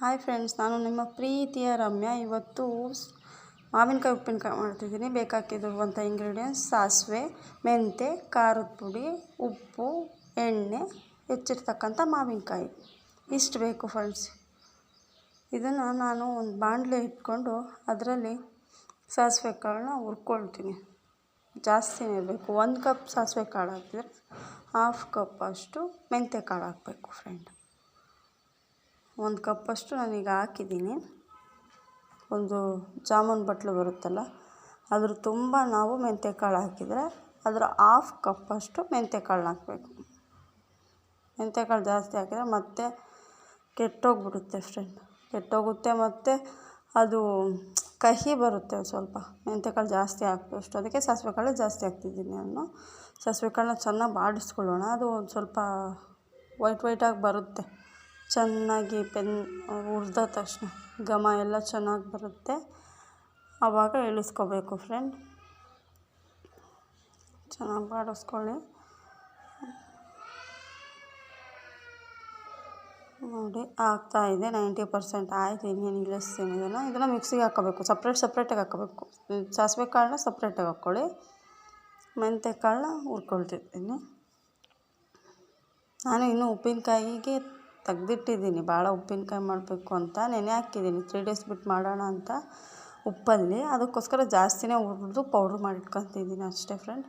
Hi friends, ನಾನು ನಿಮ್ಮ ಪ್ರೀತಿಯ ರಮ್ಯಾ. ಇವತ್ತು ಮಾವಿನಕಾಯಿ ಉಪ್ಪಿನಕಾಯಿ ಮಾಡ್ತಿದ್ದೀನಿ. ಬೇಕಾಗಿರುವಂಥ ಇಂಗ್ರೀಡಿಯೆಂಟ್ಸ್: ಸಾಸಿವೆ, ಮೆಂತೆ, ಖಾರದ ಪುಡಿ, ಉಪ್ಪು, ಎಣ್ಣೆ, ಹೆಚ್ಚಿರ್ತಕ್ಕಂಥ ಮಾವಿನಕಾಯಿ. ಇಷ್ಟು ಬೇಕು ಫ್ರೆಂಡ್ಸ್. ಇದನ್ನು ನಾನು ಒಂದು ಬಾಣಲೆ ಇಟ್ಕೊಂಡು ಅದರಲ್ಲಿ ಸಾಸಿವೆ ಕಾಳನ್ನ ಹುರ್ಕೊಳ್ತೀನಿ. ಜಾಸ್ತಿನೇ ಬೇಕು. 1 ಕಪ್ ಸಾಸಿವೆ ಕಾಳು ಹಾಕಿದರೆ 1/2 ಕಪ್ ಅಷ್ಟು ಮೆಂತೆ ಕಾಳು ಹಾಕಬೇಕು ಫ್ರೆಂಡ್. 1 ಕಪ್ಪಷ್ಟು ನಾನೀಗ ಹಾಕಿದ್ದೀನಿ. ಒಂದು ಜಾಮೂನ್ ಬಟ್ಲು ಬರುತ್ತಲ್ಲ, ಅದ್ರ ತುಂಬ ನಾವು ಮೆಂತ್ಯಕಾಳು ಹಾಕಿದರೆ ಅದರ 1/2 ಕಪ್ಪಷ್ಟು ಮೆಂತ್ಯಕಾಳನ್ನ ಹಾಕಬೇಕು. ಮೆಂತ್ಯಕಾಳು ಜಾಸ್ತಿ ಹಾಕಿದರೆ ಮತ್ತೆ ಕೆಟ್ಟೋಗ್ಬಿಡುತ್ತೆ ಫ್ರೆಂಡ್, ಕೆಟ್ಟೋಗುತ್ತೆ. ಮತ್ತು ಅದು ಕಹಿ ಬರುತ್ತೆ ಸ್ವಲ್ಪ ಮೆಂತ್ಯಕಾಳು ಜಾಸ್ತಿ ಹಾಕಿದಷ್ಟು. ಅದಕ್ಕೆ ಸಾಸಿವೆ ಕಾಳು ಜಾಸ್ತಿ ಹಾಕ್ತಿದ್ದೀನಿ ನಾನು. ಸಾಸಿವೆ ಕಾಳನ್ನ ಚೆನ್ನಾಗಿ ಬಾಡಿಸ್ಕೊಳ್ಳೋಣ. ಅದು ಒಂದು ಸ್ವಲ್ಪ ವೈಟಾಗಿ ಬರುತ್ತೆ. ಚೆನ್ನಾಗಿ ಹುರಿದ ತಕ್ಷಣ ಘಮ ಎಲ್ಲ ಚೆನ್ನಾಗಿ ಬರುತ್ತೆ. ಆವಾಗ ಇಳಿಸ್ಕೋಬೇಕು ಫ್ರೆಂಡ್. ಚೆನ್ನಾಗಿ ಬಾಡಿಸ್ಕೊಳ್ಳಿ. ನೋಡಿ, ಆಗ್ತಾಯಿದೆ. 90% ಆಯಿತು. ಇನ್ನೇನು ಇಳಿಸ್ತೀನಿ. ಇದನ್ನು ಮಿಕ್ಸಿಗೆ ಹಾಕ್ಕೋಬೇಕು. ಸಪ್ರೇಟಾಗಿ ಹಾಕ್ಕೋಬೇಕು. ಸಾಸಿವೆ ಕಾಳನ್ನ ಸಪ್ರೇಟಾಗಿ ಹಾಕ್ಕೊಳ್ಳಿ. ಮೆಂತ್ಯ ಕಾಳನ್ನ ಹುರ್ಕೊಳ್ತಿದ್ದೀನಿ. ನಾನು ಇನ್ನೂ ಉಪ್ಪಿನಕಾಯಿಗೆ ತೆಗ್ದಿಟ್ಟಿದ್ದೀನಿ. ಭಾಳ ಉಪ್ಪಿನಕಾಯಿ ಮಾಡಬೇಕು ಅಂತ ನೆನೆ ಹಾಕಿದ್ದೀನಿ. 3 ಡೇಸ್ ಬಿಟ್ಟು ಮಾಡೋಣ ಅಂತ ಉಪ್ಪಲ್ಲಿ. ಅದಕ್ಕೋಸ್ಕರ ಜಾಸ್ತಿನೇ ಹುರಿದು ಪೌಡ್ರ್ ಮಾಡಿ ಇಟ್ಕೊತಿದ್ದೀನಿ ಅಷ್ಟೇ ಫ್ರೆಂಡ್.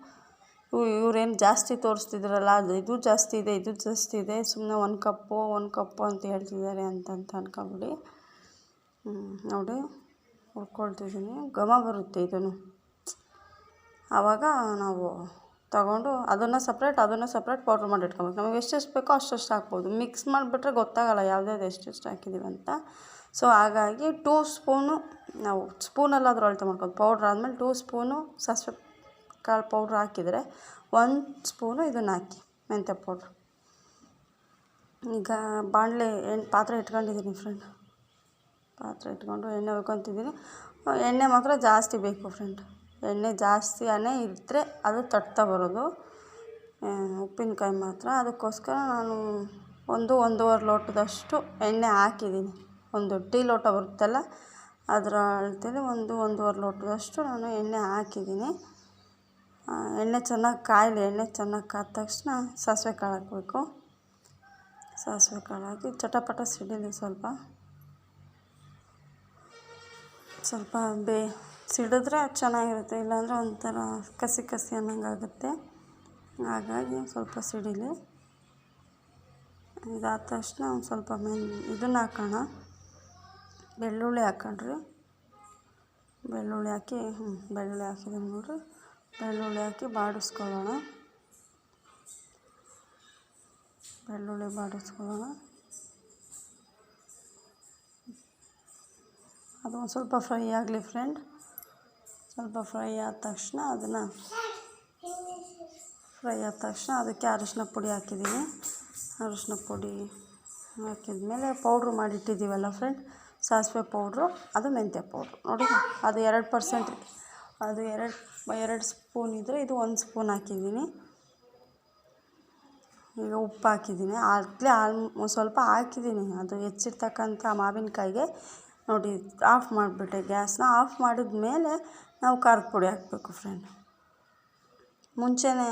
ಇವ್ರೇನು ಜಾಸ್ತಿ ತೋರಿಸ್ತಿದ್ರಲ್ಲ, ಇದು ಜಾಸ್ತಿ ಇದೆ, ಇದು ಜಾಸ್ತಿ ಇದೆ, ಸುಮ್ಮನೆ 1 ಕಪ್ಪು ಅಂತ ಹೇಳ್ತಿದ್ದಾರೆ ಅಂತ ಅನ್ಕೊಬಿಡಿ. ನೋಡಿ, ಹುರ್ಕೊಳ್ತಿದ್ದೀನಿ. ಘಮ ಬರುತ್ತೆ ಇದನ್ನು. ಆವಾಗ ನಾವು ತಗೊಂಡು ಅದನ್ನು ಸಪ್ರೇಟ್ ಪೌಡ್ರ್ ಮಾಡಿ ಇಟ್ಕೊಬೇಕು. ನಮಗೆ ಎಷ್ಟೆಷ್ಟು ಬೇಕೋ ಅಷ್ಟು ಹಾಕ್ಬೋದು. ಮಿಕ್ಸ್ ಮಾಡಿಬಿಟ್ರೆ ಗೊತ್ತಾಗಲ್ಲ ಯಾವ್ದು ಎಷ್ಟೆಷ್ಟು ಹಾಕಿದ್ದೀವಿ ಅಂತ. ಸೊ ಹಾಗಾಗಿ 2 ಸ್ಪೂನು ನಾವು ಸ್ಪೂನಲ್ಲಾದರೂ ಅಳತೆ ಮಾಡ್ಕೊಂಡು, ಪೌಡ್ರ್ ಆದಮೇಲೆ 2 ಸ್ಪೂನು ಸಾಸಿವೆ ಕಾಳು ಪೌಡ್ರ್ ಹಾಕಿದರೆ 1 ಸ್ಪೂನು ಇದನ್ನು ಹಾಕಿ ಮೆಂತ್ಯ ಪೌಡ್ರು. ಈಗ ಪಾತ್ರೆ ಇಟ್ಕೊಂಡಿದ್ದೀನಿ ಫ್ರೆಂಡ್. ಪಾತ್ರೆ ಇಟ್ಕೊಂಡು ಎಣ್ಣೆ ಹುಯ್ಕೊತಿದ್ದೀನಿ. ಎಣ್ಣೆ ಮಾತ್ರ ಜಾಸ್ತಿ ಬೇಕು ಫ್ರೆಂಡ್. ಎಣ್ಣೆ ಜಾಸ್ತಿನೇ ಇದ್ದರೆ ಅದು ತಟ್ತಾ ಬರೋದು ಉಪ್ಪಿನಕಾಯಿ ಮಾತ್ರ. ಅದಕ್ಕೋಸ್ಕರ ನಾನು 1-1.5 ಲೋಟದಷ್ಟು ಎಣ್ಣೆ ಹಾಕಿದ್ದೀನಿ. ಒಂದು ಟೀ ಲೋಟ ಬರುತ್ತಲ್ಲ, ಅದರ ಅಳತೆಯಲ್ಲಿ 1-1.5 ಲೋಟದಷ್ಟು ನಾನು ಎಣ್ಣೆ ಹಾಕಿದ್ದೀನಿ. ಎಣ್ಣೆ ಚೆನ್ನಾಗಿ ಕಾಯಲಿ. ಎಣ್ಣೆ ಚೆನ್ನಾಗಿ ಕಾದ ತಕ್ಷಣ ಸಾಸಿವೆ ಕಾಳು ಹಾಕಬೇಕು. ಸಾಸಿವೆ ಕಾಳು ಹಾಕಿ ಚಟಪಟ ಸಿಡಿಲಿ. ಸ್ವಲ್ಪ ಸಿಡಿದ್ರೆ ಚೆನ್ನಾಗಿರುತ್ತೆ. ಇಲ್ಲಾಂದರೆ ಒಂಥರ ಕಸಿ ಅನ್ನಂಗಾಗುತ್ತೆ. ಹಾಗಾಗಿ ಸ್ವಲ್ಪ ಸಿಡಿಲಿ. ಇದಾದ ತಕ್ಷಣ ಒಂದು ಸ್ವಲ್ಪ ಇದನ್ನು ಹಾಕೋಣ. ಬೆಳ್ಳುಳ್ಳಿ ಹಾಕೊಂಡ್ರಿ. ಬೆಳ್ಳುಳ್ಳಿ ಹಾಕಿದ್ದೀನಿ ನೋಡಿರಿ. ಬೆಳ್ಳುಳ್ಳಿ ಹಾಕಿ ಬಾಡಿಸ್ಕೊಳ್ಳೋಣ. ಅದು ಒಂದು ಸ್ವಲ್ಪ ಫ್ರೈ ಆಗಲಿ ಫ್ರೆಂಡ್. ಸ್ವಲ್ಪ ಫ್ರೈ ಆದ ತಕ್ಷಣ ಅದಕ್ಕೆ ಅರಿಶಿನ ಪುಡಿ ಹಾಕಿದ್ದೀನಿ. ಅರಿಶಿನ ಪುಡಿ ಹಾಕಿದ್ಮೇಲೆ ಪೌಡ್ರು ಮಾಡಿಟ್ಟಿದ್ದೀವಲ್ಲ ಫ್ರೆಂಡ್, ಸಾಸಿವೆ ಪೌಡ್ರು, ಅದು ಮೆಂತ್ಯ ಪೌಡ್ರು. ನೋಡಿ, ಅದು 2%. ಅದು 2 ಸ್ಪೂನ್ ಇದ್ದರೆ ಇದು 1 ಸ್ಪೂನ್ ಹಾಕಿದ್ದೀನಿ. ಈಗ ಉಪ್ಪು ಹಾಕಿದ್ದೀನಿ. ಸ್ವಲ್ಪ ಹಾಕಿದ್ದೀನಿ. ಅದು ಹೆಚ್ಚಿರ್ತಕ್ಕಂಥ ಮಾವಿನಕಾಯಿಗೆ ನೋಡಿ, ಆಫ್ ಮಾಡಿಬಿಟ್ಟೆ ಗ್ಯಾಸ್ನ. ಆಫ್ ಮಾಡಿದ ಮೇಲೆ ನಾವು ಖಾರದ ಪುಡಿ ಹಾಕಬೇಕು ಫ್ರೆಂಡ್. ಮುಂಚೆನೇ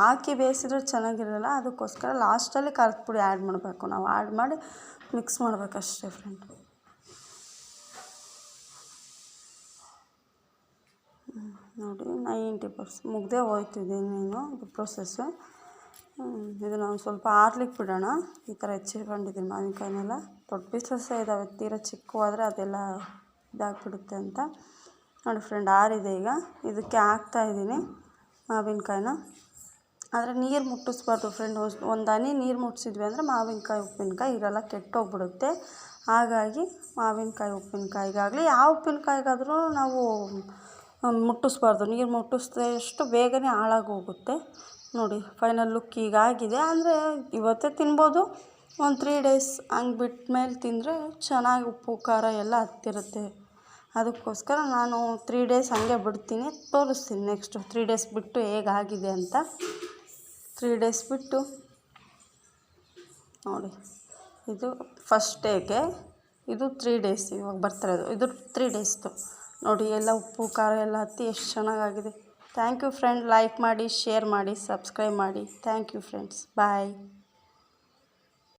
ಹಾಕಿ ಬೇಯಿಸಿದ್ರೆ ಚೆನ್ನಾಗಿರಲ್ಲ. ಅದಕ್ಕೋಸ್ಕರ ಲಾಸ್ಟಲ್ಲಿ ಖಾರದ ಪುಡಿ ಆ್ಯಡ್ ಮಾಡಬೇಕು. ನಾವು ಆ್ಯಡ್ ಮಾಡಿ ಮಿಕ್ಸ್ ಮಾಡಬೇಕಷ್ಟೇ ಫ್ರೆಂಡ್. ನೋಡಿ, 90% ಮುಗ್ದೇ ಹೋಯ್ತಿದೆ. ಇನ್ನೇನು ಇದು ಪ್ರೊಸೆಸ್ಸು. ಇದನ್ನು ಒಂದು ಸ್ವಲ್ಪ ಆರ್ಲಿಕ್ಕೆ ಬಿಡೋಣ. ಈ ಥರ ಹೆಚ್ಚಿಟ್ಕೊಂಡಿದ್ದೀನಿ ಮಾವಿನಕಾಯಿನೆಲ್ಲ. ದೊಡ್ಡ ಪೀಸಸ್ಸೇ ಇದ್ದಾವೆ. ತೀರ ಚಿಕ್ಕವಾದರೆ ಅದೆಲ್ಲ ಇದಾಗಿಬಿಡುತ್ತೆ ಅಂತ. ನೋಡಿ ಫ್ರೆಂಡ್, ಆರಿದೆ. ಈಗ ಇದಕ್ಕೆ ಹಾಕ್ತಾಯಿದ್ದೀನಿ ಮಾವಿನಕಾಯಿನ. ಆದರೆ ನೀರು ಮುಟ್ಟಿಸ್ಬಾರ್ದು ಫ್ರೆಂಡ್. ಒಂದು ಹನಿ ನೀರು ಮುಟ್ಟಿಸಿದ್ವಿ ಅಂದರೆ ಮಾವಿನಕಾಯಿ ಉಪ್ಪಿನಕಾಯಿ ಇರಲ್ಲ, ಕೆಟ್ಟೋಗ್ಬಿಡುತ್ತೆ. ಹಾಗಾಗಿ ಮಾವಿನಕಾಯಿ ಉಪ್ಪಿನಕಾಯಿಗಾಗಲಿ ಯಾವ ಉಪ್ಪಿನಕಾಯಿಗಾದರೂ ನಾವು ಮುಟ್ಟಿಸ್ಬಾರ್ದು. ನೀರು ಮುಟ್ಟಿಸಿದಷ್ಟು ಬೇಗನೆ ಹಾಳಾಗೋಗುತ್ತೆ. ನೋಡಿ, ಫೈನಲ್ ಲುಕ್ ಹೀಗಾಗಿದೆ. ಅಂದರೆ ಇವತ್ತೇ ತಿನ್ಬೋದು. ಒಂದು 3 ಡೇಸ್ ಹಂಗೆ ಬಿಟ್ಟ ಮೇಲೆ ತಿಂದರೆ ಚೆನ್ನಾಗಿ ಉಪ್ಪು ಖಾರ ಎಲ್ಲ ಹತ್ತಿರುತ್ತೆ. ಅದಕ್ಕೋಸ್ಕರ ನಾನು 3 ಡೇಸ್ ಹಾಗೆ ಬಿಡ್ತೀನಿ. ತೋರಿಸ್ತೀನಿ ನೆಕ್ಸ್ಟು 3 ಡೇಸ್ ಬಿಟ್ಟು ಹೇಗಾಗಿದೆ ಅಂತ. 3 ಡೇಸ್ ಬಿಟ್ಟು ನೋಡಿ, ಇದು ಫಸ್ಟ್ ಡೇಗೆ ಇದು 3 ಡೇಸ್ ಇವಾಗ ಬರ್ತಿರೋದು. ಇದು 3 ಡೇಸ್ದು ನೋಡಿ. ಎಲ್ಲ ಉಪ್ಪು ಖಾರ ಎಲ್ಲ ಹತ್ತಿ ಎಷ್ಟು ಚೆನ್ನಾಗಾಗಿದೆ. Thank you friend. ಲೈಕ್ ಮಾಡಿ, ಶೇರ್ ಮಾಡಿ, ಸಬ್ಸ್ಕ್ರೈಬ್ ಮಾಡಿ. Thank you friends. ಬಾಯ್.